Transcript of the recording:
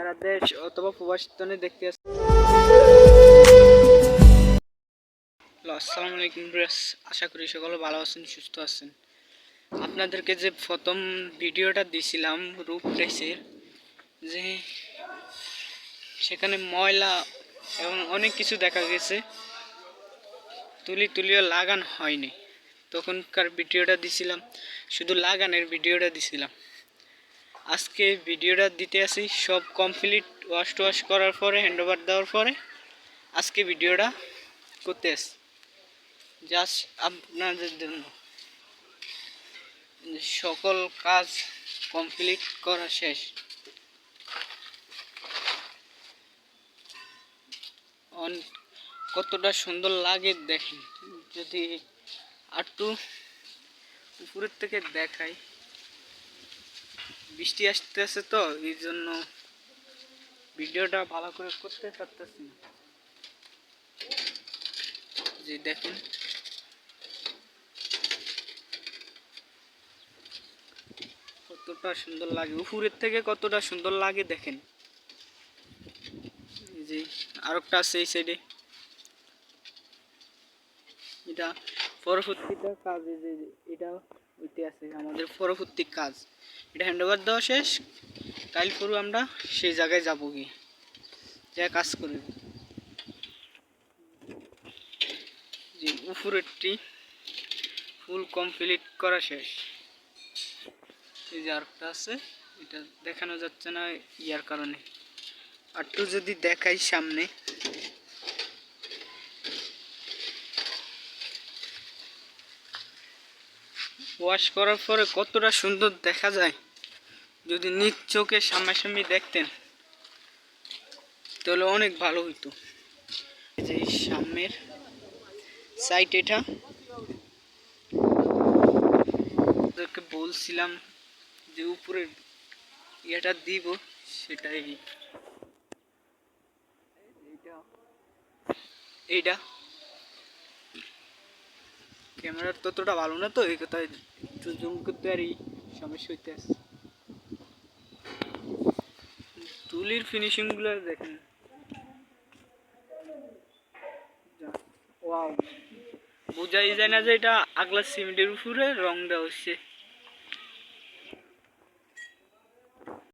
যারা দেশ অথবা প্রবাসী দেখতে আসছে। আসসালামু আলাইকুম ব্রাস, আশা করি সকলে ভালো আছেন, সুস্থ আছেন। আপনাদেরকে যে প্রথম ভিডিওটা দিছিলাম রূপ ড্রেসের, যে সেখানে ময়লা এবং অনেক কিছু দেখা গেছে, তুলিও লাগানো হয়নি। তখনকার ভিডিওটা দিছিলাম, শুধু লাগানোর ভিডিওটা দিছিলাম। আজকে ভিডিওটা দিতে আসি সব কমপ্লিট ওয়াশ করার পরে, হ্যান্ডওভার দেওয়ার পরে আজকে ভিডিওটা করতে আসি জাস্ট আপনাদের জন্য। সকল কাজ কমপ্লিট করা শেষ। কতটা সুন্দর লাগে দেখেন, যদি একটু উপরের থেকে দেখাই। বৃষ্টি আসতেছে তো এই জন্য ভিডিওটা ভালো করে করতে পারতেছি না। যে দেখেন কতটা সুন্দর লাগে, উপরের থেকে কতটা সুন্দর লাগে দেখেন। যে আরেকটা আছে এই সাইডে, এটা পরবর্তীটা কাজ। যে এটা ওইতে আছে আমাদের পরবর্তী কাজ। এটা হ্যান্ডওভার দেওয়া শেষ, কাল পরু আমরা সেই জায়গায় যাবো, গিয়ে যা কাজ করে। যে উপরেরটি ফুল কমপ্লিট করা শেষ। এই যে আরেকটা আছে, এটা দেখানো যাচ্ছে না ইয়ার কারণে। একটু যদি দেখাই সামনে, ওয়াশ করার পরে কতটা সুন্দর দেখা যায়, যদি নিজ চোখে সামনাসামনি দেখতেন তাহলে অনেক ভালো হইতো। এই যে সামনের সাইড, এটা ওদেরকে বলছিলাম যে উপরে ইয়েটা দিব, সেটাই এইটা ক্যামেরার ততটা ভালো না তো, এই কথা একটু জুম করতে আর সমস্যা হইতে আসছে। তুলির ফিনিশিং গুলো দেখেন, ওয়াও, বোঝাই যায় না যে এটা আগলা সিমেন্টের উপরে রং দেওয়া হচ্ছে।